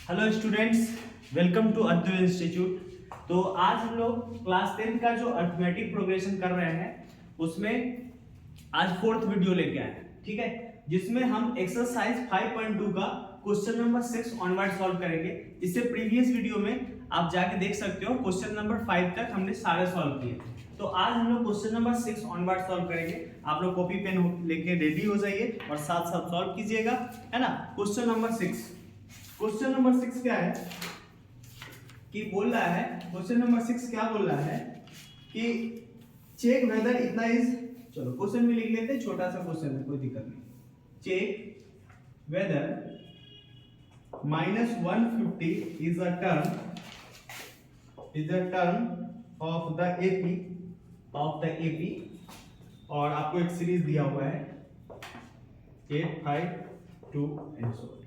Hello students, welcome to Advait institute. तो आज हम लोग क्लास 10 का जो अरिथमेटिक प्रोग्रेशन कर रहे हैं उसमें आज फोर्थ वीडियो लेके आए हैं, ठीक है, जिसमें हम एक्सरसाइज 5.2 का क्वेश्चन नंबर 6 ऑनवर्ड सॉल्व करेंगे। इससे प्रीवियस वीडियो में आप जाके देख सकते हो, क्वेश्चन नंबर 5 तक हमने सारे सॉल्व किए। तो आज हम लोग क्वेश्चन नंबर 6 ऑनवर्ड सॉल्व करेंगे। आप लोग कॉपी पेन लेके रेडी हो जाइए और साथ साथ सॉल्व कीजिएगा, है ना। क्वेश्चन नंबर 6 क्या है कि बोल रहा है, क्वेश्चन नंबर 6 क्या बोल रहा है कि चेक वेदर इतना इज, चलो क्वेश्चन में लिख लेते हैं, छोटा सा क्वेश्चन है, कोई दिक्कत नहीं। Check whether -150 is a term of the AP और आपको एक सीरीज दिया हुआ है 8, 5, 2 एंड सो।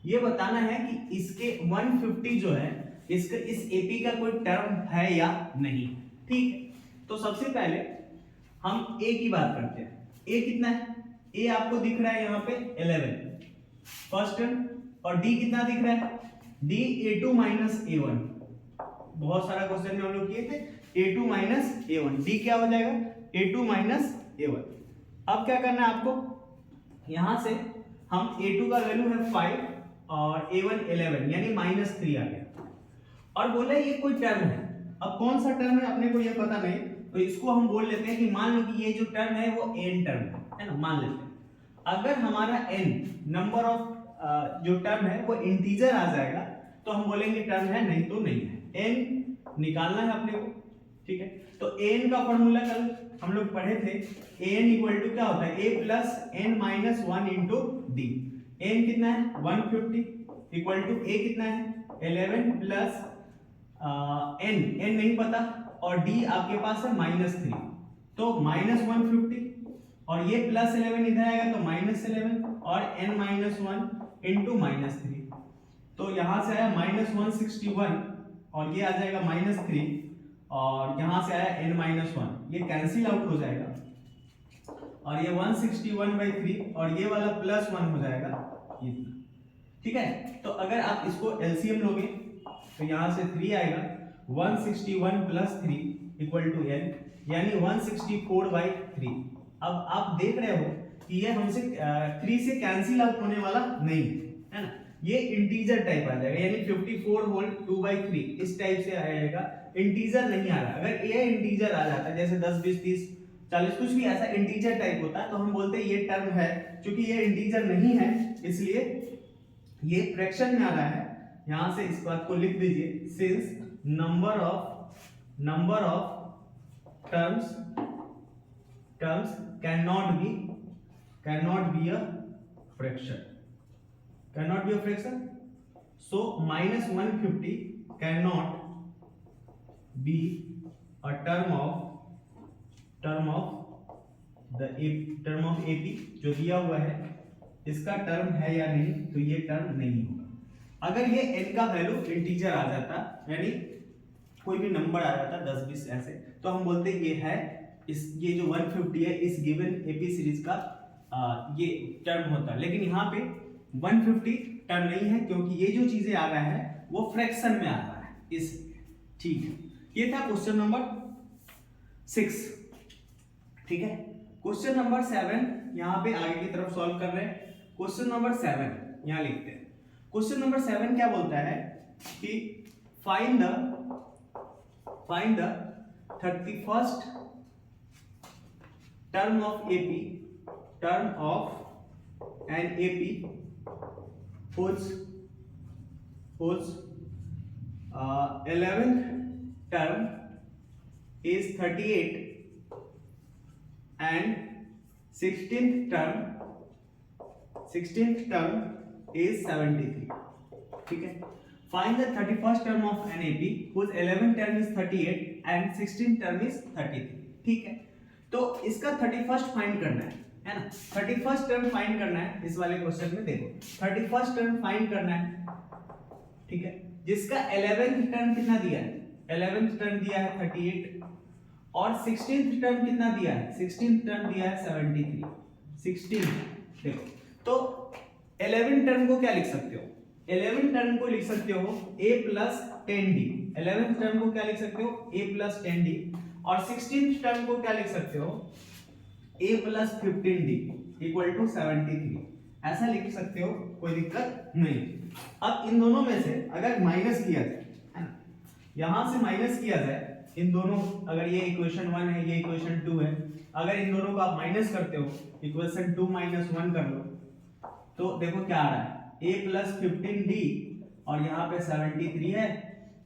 ये बताना है कि इसके 150 जो है इसका इस एपी का कोई टर्म है या नहीं, ठीक है। तो सबसे पहले हम ए की बात करते हैं। ए कितना है? ए आपको दिख रहा है यहाँ पे 11 फर्स्ट टर्म, और डी कितना दिख रहा है? D a2 a1। बहुत सारा क्वेश्चन में हम लोग किए थे a2 a1। डी क्या हो जाएगा? a2 a1। अब क्या करना है आपको, यहां से हम a2 का वैल्यू है 5 और a1 11 यानी -3 आ गया, और बोले ये कोई टर्म है। अब कौन सा टर्म है अपने को ये पता नहीं, तो इसको हम बोल लेते हैं कि मान लो कि ये जो टर्म है वो n टर्म है ना, मान लेते हैं। अगर हमारा n नंबर ऑफ जो टर्म है वो इंटीजर आ जाएगा तो हम बोलेंगे टर्म है, नहीं तो नहीं है। n निकालना है अपने को, ठीक है। तो an का फॉर्मूला कल हम लोग पढ़े थे, an इक्वल टू क्या होता है? a plus n minus 1 into D. n कितना है? 150 इक्वल टू a कितना है? 11 प्लस n नहीं पता, और d आपके पास है -3, तो -150 और ये +11 इधर आएगा तो -11 और n -1 इंटू -3, तो यहां से आया -161 और ये आ जाएगा -3 और यहां से आया n -1, ये कैंसिल आउट हो जाएगा और ये 161/3 और ये वाला +1 हो जाएगा इतना, ठीक है। तो अगर आप इसको एलसीएम लोगे तो यहां से 3 आएगा, 161 + 3 इक्वल टू n यानी 164/3। अब आप देख रहे हो कि ये हमसे 3 से कैंसिल आउट होने वाला नहीं है ना, ये इंटीजर टाइप आ जाएगा, यानी 54 होल 2/3 इस टाइप से आएगा, इंटीजर नहीं आ रहा। अगर ये इंटीजर आ जाता जैसे 10, 20, 30, 40 कुछ भी ऐसा इंटीजर टाइप होता है तो हम बोलते हैं ये टर्म है। क्योंकि ये इंटीजर नहीं है इसलिए ये फ्रैक्शन में आ रहा है। यहां से इस बात को लिख दीजिए, since number of terms cannot be a fraction, so -150 cannot be a term of AP जो दिया हुआ है इसका टर्म है या नहीं, तो ये टर्म नहीं होगा। अगर ये n का वैल्यू इंटीजर आ जाता, यानी कोई भी नंबर आ जाता 10, 20 ऐसे, तो हम बोलते ये है, ये जो 150 है इस गिवन एपी सीरीज का ये टर्म होता। लेकिन यहाँ पे 150 टर्म नहीं है क्योंकि ये जो चीजें आ रहा है वो फ्रैक्शन में आ रहा है इस, ठीक है। ये था क्वेश्चन नंबर 6, ठीक है। क्वेश्चन नंबर 7 यहाँ पे आगे की तरफ सॉल्व कर रहे हैं। क्वेश्चन नंबर 7 यहाँ लिखते हैं। क्वेश्चन नंबर 7 क्या बोलता है कि find the 31st term of an AP whose 11th term is 38 and 16th term is 73, ठीक है। Find the 31st term of an AP whose 11th term is 38 and 16th term is 33, ठीक है। तो इसका 31st फाइंड करना है ना, 31st term find करना है। इस वाले क्वेश्चन में देखो 31st टर्म फाइंड करना है, ठीक है, जिसका 11th टर्म कितना दिया है? 11th टर्म दिया है 38 और 16th टर्म कितना दिया है? 16th टर्म दिया है 73। 16 देखो, तो 11 टर्म को क्या लिख सकते हो? 11 टर्म को लिख सकते हो a plus 10d। 11th term को क्या लिख सकते हो a प्लस 10d। और 16th टर्म को क्या लिख सकते हो a plus 15d equal to 73। ऐसा लिख सकते हो, कोई दिक्कत नहीं। अब इन दोनों में से अगर माइनस किया जाए, है ना, यहां से माइनस किया जाए इन दोनों, अगर ये इक्वेशन 1 है ये इक्वेशन 2 है, अगर इन दोनों को आप माइनस करते हो, इक्वेशन 2 माइनस 1 कर लो, तो देखो क्या आ रहा है a प्लस 15d और यहाँ पे 73 है,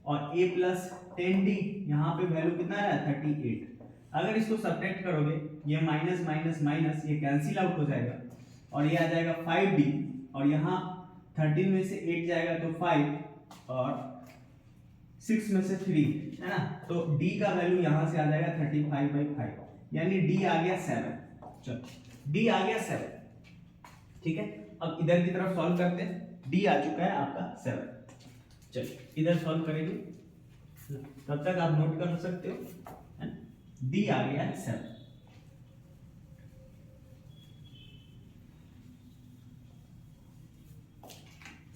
और a प्लस 10d यहाँ पे वैल्यू कितना है 38। अगर इसको सब्ट्रैक्ट करोगे, ये माइनस माइनस माइनस ये कैंसिल आउट हो जाएगा, और ये आ जाएगा 5d, और यहाँ 13 में से 8 जाएगा तो 5, और 6 में से 3, है ना, तो d का वैल्यू यहाँ से आ जाएगा 35/5, यानी d आ गया 7। चलो d आ गया 7, ठीक है। अब इधर की तरफ सॉल्व करते हैं, d आ चुका है आपका 7। चलो इधर सॉल्व करेंगे, तब तक आप नोट कर सकते हो, है, d आ गया है 7।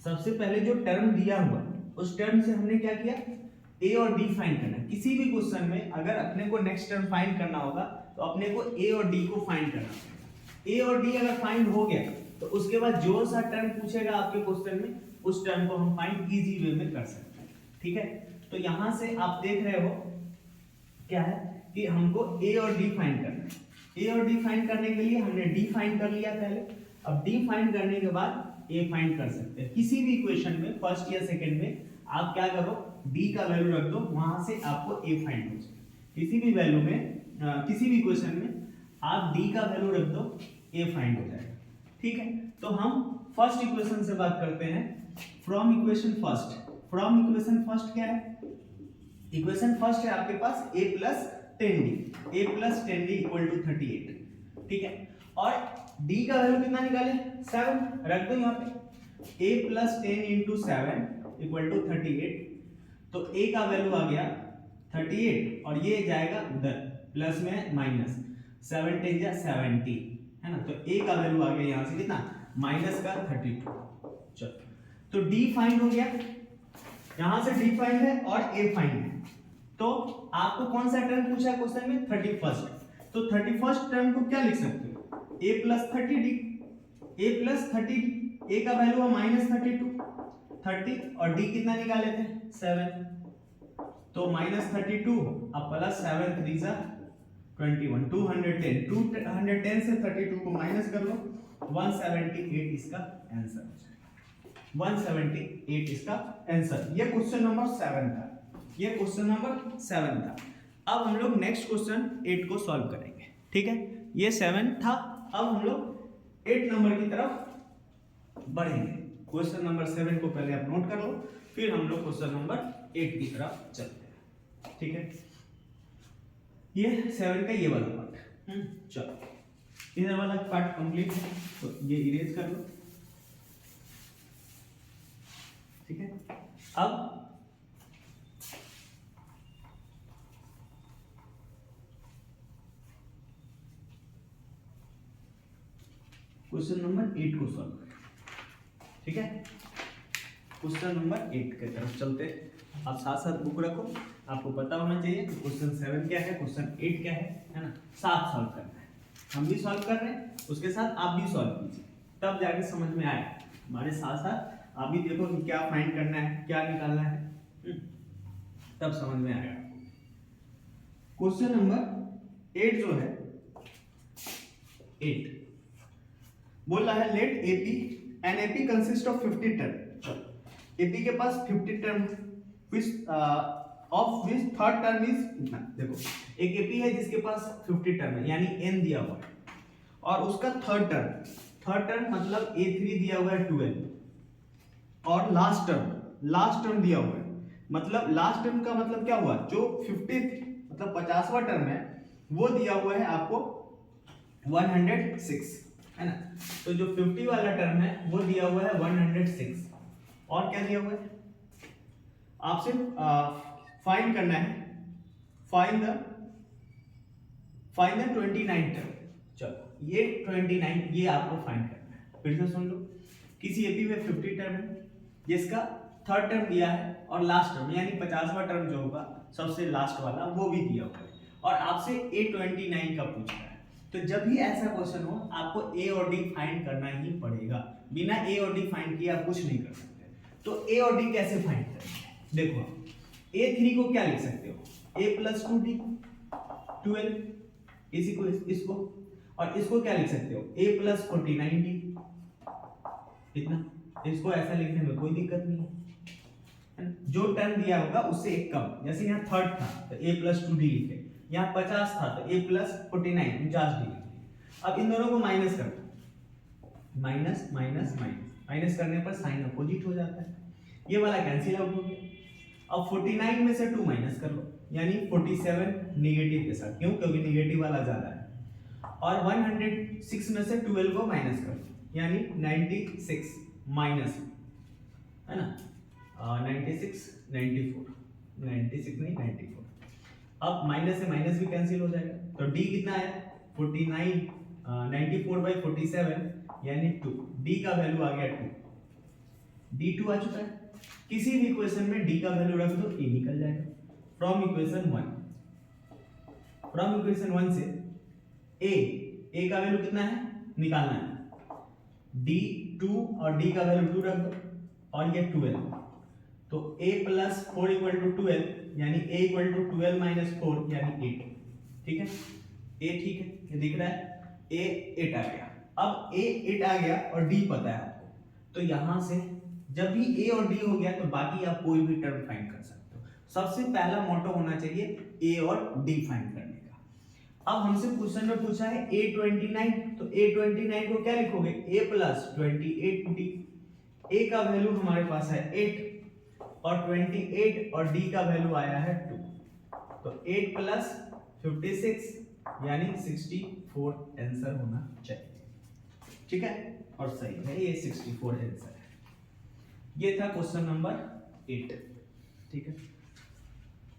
सबसे पहले जो टर्म दिया हुआ उस टर्म से हमने क्या किया, a और d फाइंड करना है। किसी भी क्वेश्चन में अगर अपने को नेक्स्ट टर्म फाइंड करना होगा तो अपने को a और d को फाइंड करना होगा। a और d अगर फाइंड हो गया तो उसके बाद जो सा टर्म पूछेगा आपके क्वेश्चन में, उस टर्म को हम फाइंड इजी वे में कर सकते हैं, ठीक है। तो यहां से आप देख रहे हो क्या है कि हमको a और d फाइंड करना है। a और d फाइंड करने के लिए हमने d फाइंड कर लिया पहले, अब d फाइंड करने के बाद a फाइंड कर सकते हैं। किसी भी इक्वेशन में फर्स्ट या सेकंड में आप क्या करो, d का वैल्यू रख दो, वहां से आपको a फाइंड हो जाएगा। किसी भी वैल्यू में किसी भी इक्वेशन में आप d का वैल्यू रख दो, a फाइंड हो जाएगा, ठीक है। तो हम फर्स्ट इक्वेशन से बात करते हैं, from equation first. From equation first क्या है, इक्वेशन फर्स्ट है आपके पास a plus 10d equal to 38, ठीक है। और d का वैल्यू कितना निकाले 7, रख दो यहाँ पे, a plus 10 into 7 equal to 38। तो a का वैल्यू आ गया 38, और ये जाएगा उधर प्लस में माइनस, 7 10 जा 70, है ना। तो a का वैल्यू आ गया यहाँ से कितना, माइनस का 32। चलो तो d फाइंड हो गया, यहां से d फाइंड है और a फाइंड है। तो आपको कौन सा टर्म पूछा है क्वेश्चन में, 31st। तो 31st टर्म को क्या लिख सकते हो, a plus 30d, a plus 30d, a का वैल्यू है माइनस 30, और d कितना निकाले थे 7, तो माइनस 32 अब प्लस 7 3 जा 21, 210 से 32 को माइनस कर लो, 178 इसका आंसर, 178 इसका आंसर। ये क्वेश्चन नंबर 7 था, ये क्वेश्चन नंबर 7 था। अब हम लोग नेक्स्ट क्वेश्चन 8 को सॉल्व करेंगे, ठीक है। ये 7 था, अब हम लोग 8 नंबर की तरफ बढ़ेंगे। क्वेश्चन नंबर 7 को पहले आप नोट कर लो, फिर हम लोग क्वेश्चन नंबर 8 की तरफ चलते हैं, ठीक है। ये 7 का ये वाला पार्ट, चलो इधर वाला पार्ट कंप्लीट है, तो ये इरेज कर लो, ठीक है। अब क्वेश्चन नंबर 8 को सॉल्व करें, ठीक है। क्वेश्चन नंबर 8 की तरफ चलते हैं। आप साथ साथ बुक रखो, आपको पता होना चाहिए कि क्वेश्चन 7 क्या है, क्वेश्चन 8 क्या है ना। साथ सॉल्व करना है, हम भी सॉल्व कर रहे हैं, उसके साथ आप भी सॉल्व कीजिए, तब जाके समझ में आए। हमारे साथ साथ आप भी देखो कि क्या फाइंड करना है, क्या निकालना है, तब समझ में आएगा। क्वेश्चन नंबर 8 जो है, 8 बोल रहा है let AP an AP consist of 50 term. AP के पास 50 term of which third term is इतना। देखो एक एपी है जिसके पास 50 टर्म है, यानी n दिया हुआ है, और उसका थर्ड टर्म मतलब a3 दिया हुआ है 12, और लास्ट टर्म दिया हुआ है, मतलब लास्ट टर्म का मतलब क्या हुआ, जो 50 मतलब 50वां टर्म है वो दिया हुआ है आपको 106, है ना। तो जो 50 वाला टर्म है वो दिया हुआ है 106, और क्या दिया हुआ है आपसे फाइंड करना है, फाइंड द 29 टर्म। चलो ये 29 ये आपको फाइंड करना है। फिर से सुन लो, किसी एपी में 50 टर्म है, जिसका थर्ड टर्म दिया है और लास्ट टर्म यानी 50वां टर्म जो होगा सबसे लास्ट वाला वो भी दिया हुआ है, और आपसे A29 का पूछ रहा है। तो जब भी ऐसा क्वेश्चन हो आपको A और D फाइंड करना ही पड़ेगा, बिना A और D फाइंड किए आप कुछ नहीं कर सकते। तो A और D कैसे फाइंड करेंगे? देखो A3 को क्या लिख सकते हो, A + 2D 12, इसी को इसको, और इसको क्या लिख सकते हो A + 49D, इतना। इसको ऐसा लिखने में कोई दिक्कत नहीं है, जो टर्म दिया होगा उससे एक कम। जैसे यहाँ थर्ड था तो A + 2D लिखे, यहाँ 50 था तो A + 49 50D लिखे। अब इन दोनों को माइनस कर दो, माइनस माइनस माइनस, माइनस करने पर साइन अपोजिट हो जाता है, ये वाला कैंसिल आउट हो गया। अब 49 में से 2 माइनस कर लो, यानी 47 नेगेटिव के साथ, क्यों? क्योंकि नेगेटिव वाला ज्यादा है। और 106 में से 12 को माइनस कर लो, यानी 96 माइनस, है ना, 96 94, 96 नहीं 94। अब माइनस से माइनस भी कैंसिल हो जाएगा, तो d कितना आया 49, 94/47 यानी 2, d का वैल्यू आ गया 2, d2 आ चुका है। किसी भी इक्वेशन में d का वैल्यू रख दो a निकल जाएगा। फ्रॉम इक्वेशन 1 से a का वैल्यू कितना है निकालना है, d2 और d का वैल्यू 2 रख दो, और ये 12, तो a + 4 = 12, यानी a = 12 - 4 यानी 8, ठीक है, a ठीक है, ये दिख रहा है, a 8 आ गया। अब a 8 आ गया और d पता है आपको, तो यहां से जब भी a और d हो गया तो बाकी आप कोई भी टर्म फाइंड कर सकते हो। सबसे पहला मोटो होना चाहिए a और d फाइंड करने का। अब हमसे क्वेश्चन में पूछा है A29, तो A29 को क्या लिखोगे A + 28D, a का वैल्यू हमारे पास है 8 और 28 और d का वैल्यू आया है 2, तो 8 + 56 यानी 64 आंसर होना चाहिए, ठीक है, और सही है, ये 64 आंसर है। ये था क्वेश्चन नंबर 8, ठीक है।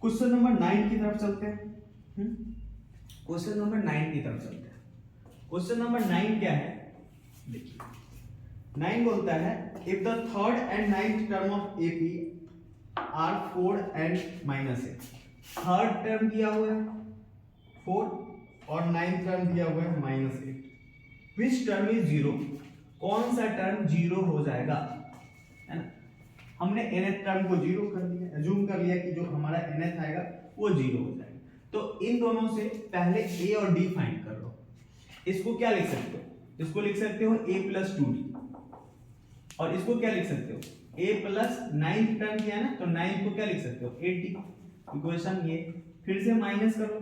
क्वेश्चन नंबर 9 की तरफ चलते हैं। क्वेश्चन नंबर 9 की तरफ चलते हैं। क्वेश्चन नंबर 9 क्या है, देखिए 9 बोलता है if the third and ninth term of AP are 4 and -8, third term दिया हुआ है 4 और नाइन्थ टर्म दिया हुआ है -8, विच टर्म इज 0, कौन सा टर्म 0 हो जाएगा, है ना। हमने nth टर्म को 0 कर दिया, अज्यूम कर लिया कि जो हमारा nth आएगा वो 0 हो जाएगा। तो इन दोनों से पहले a और d फाइंड कर लो। इसको क्या लिख सकते हो, इसको लिख सकते हो a + 2d, और इसको क्या लिख सकते हो a + 9th टर्म किया ना, तो 9th को क्या लिख सकते हो 8d। इक्वेशन ये फिर से माइनस कर लो,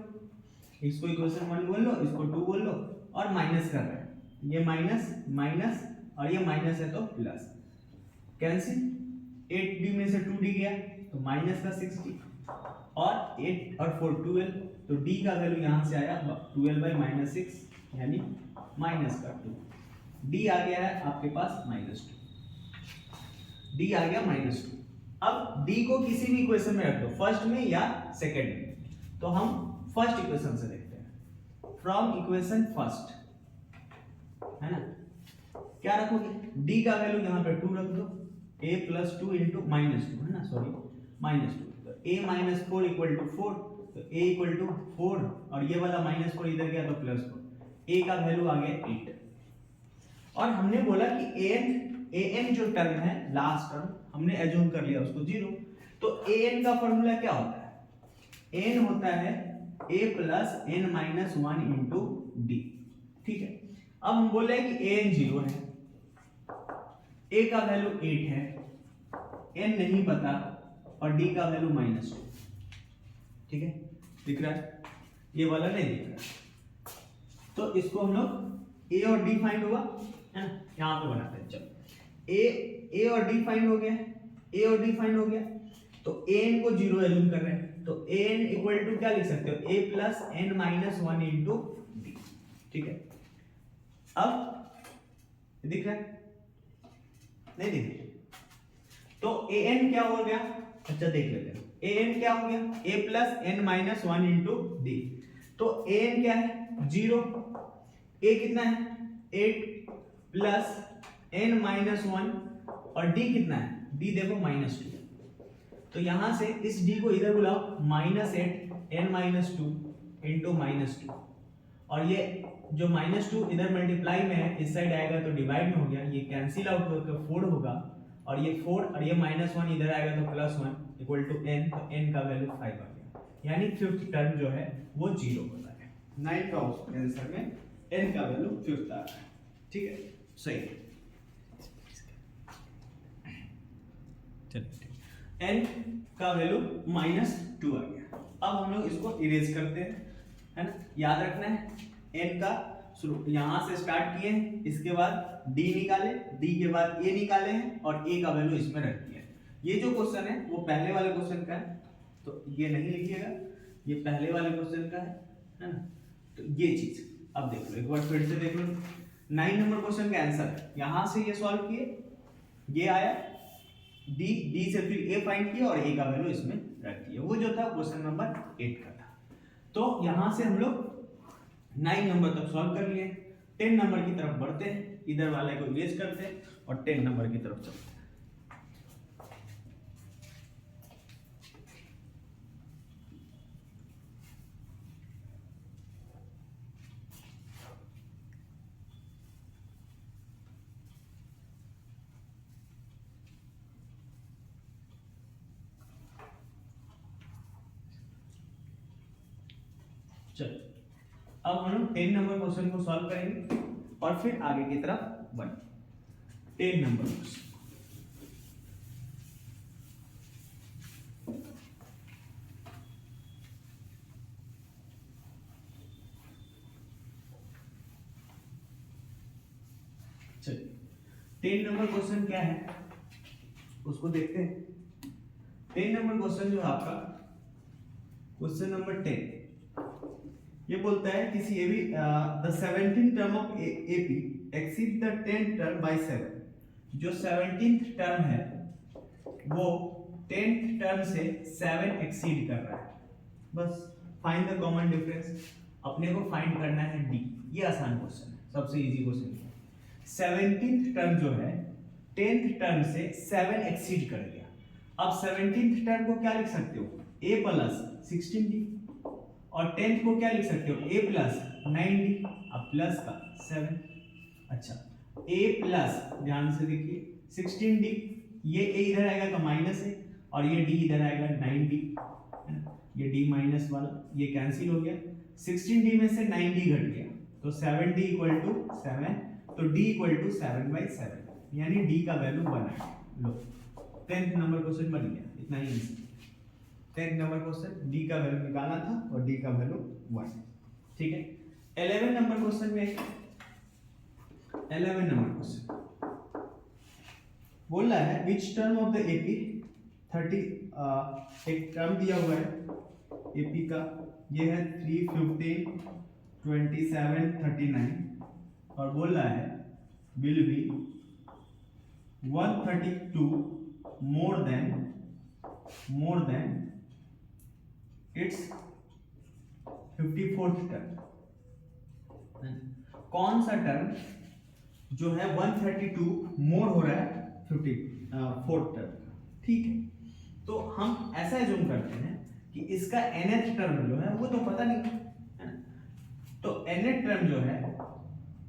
इसको इक्वेशन 1 बोल लो, इसको 2 बोल लो, और माइनस कर रहे हैं, ये माइनस माइनस और ये माइनस है तो प्लस, कैंसिल, 8d में से 2d गया तो माइनस का 60, और 8 और 4 12, तो d का वैल्यू यहां से आया 12/-6 यानी माइनस का 2, d आ गया है आपके पास -2, d आ गया -2। अब d को किसी भी इक्वेशन में रख दो, फर्स्ट में या सेकंड में, तो हम फर्स्ट इक्वेशन से देखते हैं। फ्रॉम इक्वेशन फर्स्ट, है ना, क्या रखोगे, d का वैल्यू यहां पे 2 रख दो, a + 2 × -2, है ना, सॉरी -2, तो a - 4 = 4, तो a = 4 और ये वाला -4 इधर गया तो +4, a का वैल्यू आ गया 8। और हमने बोला कि an जो टर्म है लास्ट टर्म हमने एज्यूम कर लिया उसको 0, तो an का फॉर्मूला क्या होता है, n होता है a + n - 1 × d, ठीक है। अब हम बोल रहे हैं कि an 0 है, a का वैल्यू 8 है, n नहीं पता, और d का वैल्यू -2, ठीक है, दिख रहा है, ये वाला नहीं दिख रहा, तो इसको हम लोग a और d फाइंड हुआ, है ना, यहां पे बनाते हैं। चलो a और d फाइंड हो गया, a और d फाइंड हो गया, तो an को 0 एज्यूम कर रहे हैं, तो an = क्या लिख सकते हो a + n - 1 × d, ठीक है। अब दिख रहा है, नहीं दिख रहा, तो an क्या हो गया, अच्छा देख लेते हैं, an क्या हो गया a + n - 1 × d, तो an क्या है 0, a कितना है 8 + n - 1 और d कितना है डी देखो -2, तो यहां से इस डी को इधर बुलाओ, -8 n - 2 इंटू -2, और ये जो -2 इधर मल्टीप्लाई में है, इस साइड आएगा तो डिवाइड में हो गया, ये कैंसिल आउट होकर 4 होगा, और ये 4 और ये -1 इधर आएगा तो +1 इक्वल टू n, तो n का वैल्यू 5 आ गया, यानी फिफ्थ टर्म जो है वो 0 होता है। 9 का आंसर में n का वैल्यू 5 आ रहा है, ठीक है, सही। n का वैल्यू -2 आ गया। अब हम लोग इसको इरेज करते हैं, है ना, याद रखना है n का शुरू यहां से स्टार्ट किए, इसके बाद d निकाले, d के बाद a निकाले हैं और a का वैल्यू इसमें रख दिया। ये जो क्वेश्चन है वो पहले वाले क्वेश्चन का है, तो ये नहीं लिखिएगा, ये पहले वाले क्वेश्चन का है ना, तो ये चीज अब देख लो, एक बार फिर से देख लो। 9 नंबर क्वेश्चन का आंसर यहां से ये सॉल्व किए, ये आया, डी से फिर a फाइंड किया और a का वैल्यू इसमें रख दिया, वो जो था क्वेश्चन नंबर 8 का था। तो यहां से हम लोग 9 नंबर तक सॉल्व कर लिए। 10 नंबर की तरफ बढ़ते हैं, इधर वाले को इरेज करते हैं और 10 नंबर की तरफ चलते हैं। चलो अब हम लोग 10 नंबर क्वेश्चन को सॉल्व करेंगे और फिर आगे की तरफ बढ़ेंगे। 10 नंबर क्वेश्चन, चलिए 10 नंबर क्वेश्चन क्या है उसको देखते हैं। 10 नंबर क्वेश्चन जो है आपका क्वेश्चन नंबर 10, ये बोलता है किसी A be the 17th term of AP exceed the 10th term by 7। जो 17th टर्म है वो 10th टर्म से 7 एक्सीड कर रहा है। बस फाइंड द कॉमन डिफरेंस, अपने को फाइंड करना है डी। ये आसान क्वेश्चन है, सबसे इजी क्वेश्चन है। 17th टर्म जो है 10th टर्म से 7 एक्सीड कर गया। अब 17th टर्म को क्या लिख सकते हो, a प्लस 16d, और 10th को क्या लिख सकते हो, a प्लस 9d, अब प्लस का 7। अच्छा a प्लस, ध्यान से देखिए 16d, ये a इधर आएगा तो माइनस है, और ये d इधर आएगा 9d, ये d माइनस वाला ये कैंसिल हो गया। 16d में से 9d घट गया तो 7d इक्वल टू 7, तो d इक्वल टू 7/7, यानी d का वैल्यू 1 है। लो 10th नंबर क्वेश्चन बन गया, इतना ही answer. 10th number question d का वैल्यू निकालना था और d का वैल्यू 1, ठीक है। 11 नंबर क्वेश्चन में 11 नंबर क्वेश्चन बोल रहा है which term of the AP 30, एक टर्म दिया हुआ है एपी का, ये है 3, 15, 27, 39, और बोल रहा है will be 132 more than its 54th term. कौन सा टर्म जो है 132 मोर हो रहा है 54th टर्म, ठीक है। तो हम ऐसा एज्यूम करते हैं कि इसका nth टर्म जो है वो तो पता नहीं है ना, तो nth टर्म जो है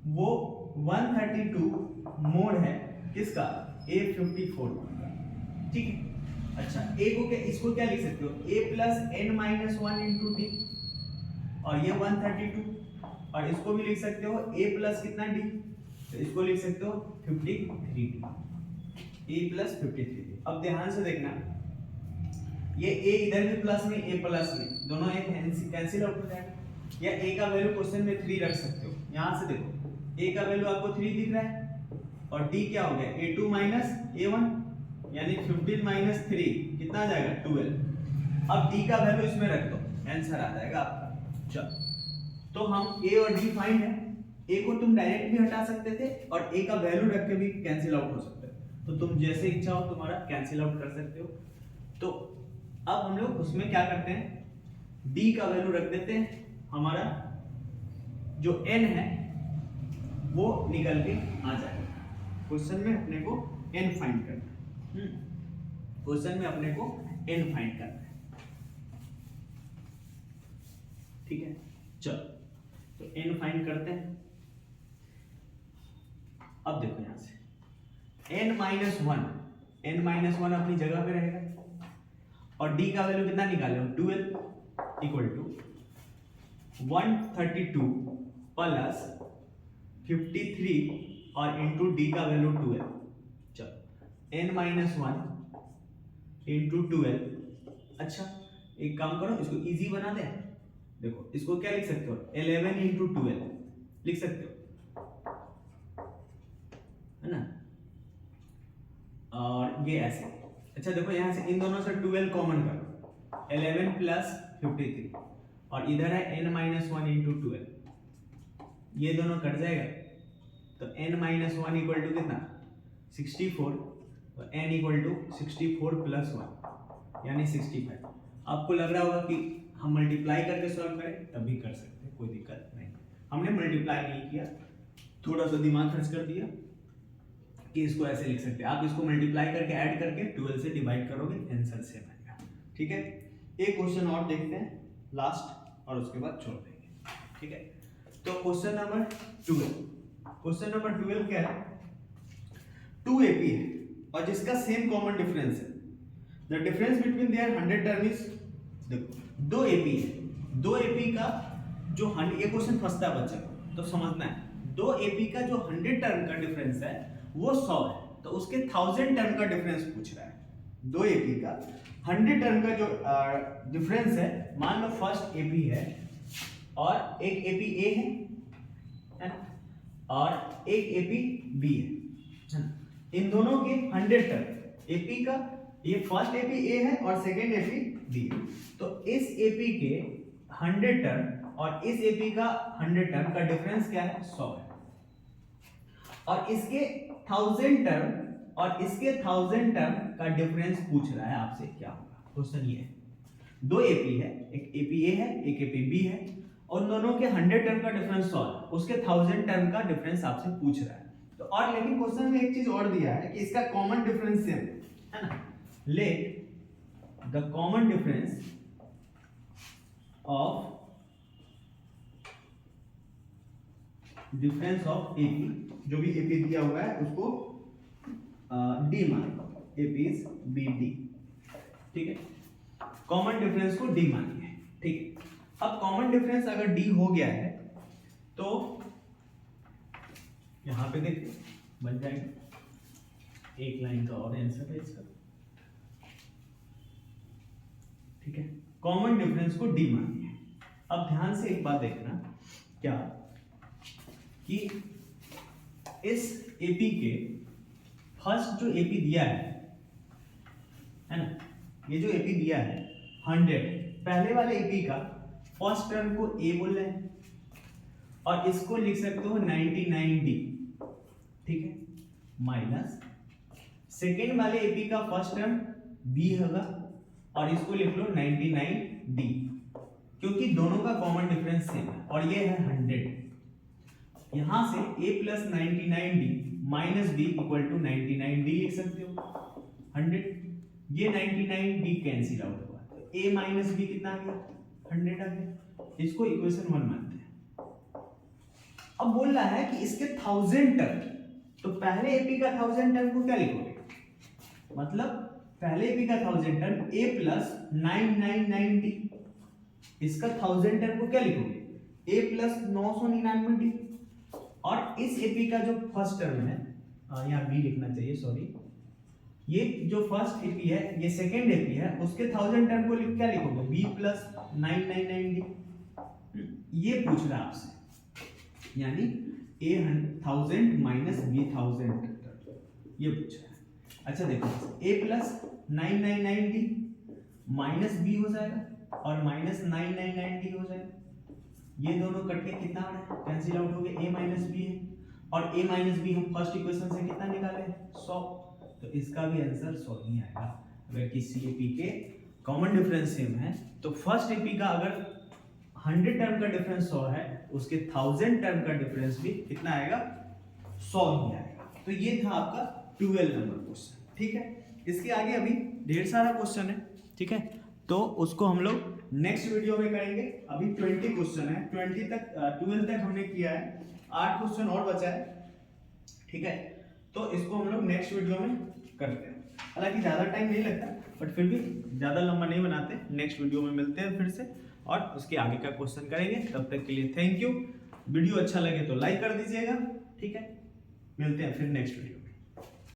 वो 132 मोड है किसका, A54 का, ठीक है। अच्छा a को क्या, इसको क्या लिख सकते हो, a plus n minus 1 into D, और ये 132, और इसको भी लिख सकते हो a प्लस कितना d, तो इसको लिख सकते हो 53d, a प्लस 53d। अब ध्यान से देखना, ये a इधर भी प्लस में a प्लस में, दोनों एक कैंसिल आउट हो जाएगा। या a का वैल्यू क्वेश्चन में 3 रख सकते हो, यहां से देखो a का वैल्यू आपको 3 दिख रहा है, और d क्या हो गया, a2 माइनस a1, यानी 15 माइनस 3 कितना आ जाएगा 12। अब d का वैल्यू इसमें रख दो, आंसर आ जाएगा आपका। चलो तो हम a और d फाइंड है, a को तुम डायरेक्ट भी हटा सकते थे और a का वैल्यू रख के भी कैंसिल आउट हो सकता है, तो तुम जैसे इच्छा हो तुम्हारा कैंसिल आउट कर सकते हो। तो अब हम लोग उसमें क्या करते हैं, d का वैल्यू रख देते हैं, हमारा जो n है वो निकल के आ जाएगा। क्वेश्चन में अपने को n फाइंड करना है। क्वेश्चन में अपने को n फाइंड करना है, ठीक है। चलो तो n फाइंड करते हैं। अब देखो यहां से n माइनस वन अपनी जगह पे रहेगा और d का वैल्यू कितना निकाले हम 12 इक्वल टू 132 प्लस 53 और इंटू डी का वैल्यू 12। चलो n माइनस वन इंटू 12। अच्छा एक काम करो, इसको इजी बना दे। देखो इसको क्या लिख सकते हो, 11 इंटू 12 लिख सकते हो, है ना। और ये ऐसे। अच्छा देखो यहां से इन दोनों से 12 कॉमन करो, 11 प्लस 53 और इधर है n माइनस वन इंटू 12, ये दोनों कट जाएगा तो n minus one equal to कितना 64 और n इक्वल टू 64 प्लस 1 यानी 65। आपको लग रहा होगा कि हम मल्टीप्लाई करके सॉल्व करें तब भी कर सकते हैं, कोई दिक्कत नहीं। हमने मल्टीप्लाई नहीं किया, थोड़ा सा दिमाग खर्च कर दिया कि इसको ऐसे लिख सकते हैं। आप इसको मल्टीप्लाई करके ऐड करके 12 से डिवाइड करोगे, आंसर सेम आएगा, ठीक है। एक क्वेश्चन और देखते हैं लास्ट और उसके बाद छोड़ देंगे, ठीक है। तो क्वेश्चन नंबर 12 क्या है, 2 AP है और जिसका सेम कॉमन डिफरेंस है। The difference between their 100 term is, देखो 2 AP है, 2 AP का जो ये क्वेश्चन फंसता है बच्चे को, तो समझना है 2 AP का जो 100 टर्म का डिफरेंस है वो 100 है, तो उसके 1000 टर्म का डिफरेंस पूछ रहा है। 2 AP का 100 टर्म का जो डिफरेंस है, मान लो फर्स्ट AP है और एक AP A है और एक AP B है। इन दोनों के 100 टर्म, AP का ये फर्स्ट AP A है और सेकेंड AP B है, तो इस AP के 100 टर्म और इस AP का 100 टर्म का डिफरेंस क्या है 100 है, और इसके 1000 टर्म और इसके 1000 टर्म का डिफरेंस पूछ रहा है आपसे क्या होगा। क्वेश्चन ये है, 2 AP है, एक AP A है एक AP B है और दोनों के 100 टर्म का डिफरेंस 100 है, उसके 1000 टर्म का डिफरेंस आपसे पूछ रहा है। तो और लेकिन क्वेश्चन में एक चीज और दिया है कि इसका कॉमन डिफरेंस सेम है ना। Let the common difference of AP, जो भी AP दिया हुआ है उसको D मान, AP is BD, ठीक है। कॉमन डिफरेंस को D मानिए, ठीक है। अब कॉमन डिफरेंस अगर D हो गया है तो यहां पे देखिए बन जाएगा एक लाइन का और आंसर है इसका, ठीक है। कॉमन डिफरेंस को D मानिए। अब ध्यान से एक बात देखना, क्या कि इस AP के फर्स्ट जो AP दिया है ना, ये जो AP दिया है 100, पहले वाले AP का फर्स्ट टर्म को A बोल रहे हैं और इसको लिख सकते हो 99D, ठीक है, माइनस सेकेंड वाले AP का फर्स्ट टर्म B होगा और इसको लिख लो 99D, क्योंकि दोनों का कॉमन डिफरेंस सेम है और ये है 100। यहां से A plus 99D minus B equal to 99D लिख सकते हो 100। ये 99D कैंसिल आउट हुआ तो A माइनस B कितना आ गया 100 आ गया। इसको इक्वेशन 1 मानते हैं। अब बोल रहा है कि इसके 1000 टर्म, तो पहले AP का 1000 टर्म को क्या लिखोगे, मतलब पहले AP का 1000 टर्म A प्लस 999D, इसका 1000 टर्म को क्या लिखोगे A प्लस 999D, और इस AP का जो फर्स्ट टर्म है यहाँ B लिखना चाहिए, सॉरी, ये जो फर्स्ट AP है ये सेकेंड AP है, उसके 1000 टर्म को क्या लिखोगे B प्लस 999D, ये पूछ रहा है आपसे, यानी A 1000 माइनस B 1000 ये पूछ रहा है। अच्छा देखो A plus 999D minus B हो जाएगा और माइनस 999D हो जाएगा, ये दोनों कट के कितना आ रहा है कैंसिल आउट हो गए, A माइनस B है और A माइनस B हम फर्स्ट इक्वेशन से कितना निकाले 100, तो इसका भी आंसर 100 ही आएगा। अगर किसी AP के कॉमन डिफरेंस सेम है तो फर्स्ट AP का अगर 100 टर्म का डिफरेंस 100 है, उसके 1000 टर्म का डिफरेंस भी कितना आएगा 100 ही आएगा। तो ये था आपका 12 नंबर क्वेश्चन, ठीक है। इसके आगे अभी ढेर सारा क्वेश्चन है, ठीक है, तो उसको हम लोग नेक्स्ट वीडियो में करेंगे। अभी 20 क्वेश्चन है, 20 तक 12 तक हमने किया है, 8 क्वेश्चन और बचा है, ठीक है, तो इसको हम लोग नेक्स्ट वीडियो में करते हैं। हालांकि ज़्यादा टाइम नहीं लगता, बट फिर भी ज़्यादा लंबा नहीं बनाते, नेक्स्ट वीडियो में मिलते हैं फिर से और उसके आगे का क्वेश्चन करेंगे। तब तक के लिए थैंक यू। वीडियो अच्छा लगे तो लाइक कर दीजिएगा, ठीक है, मिलते हैं फिर नेक्स्ट वीडियो।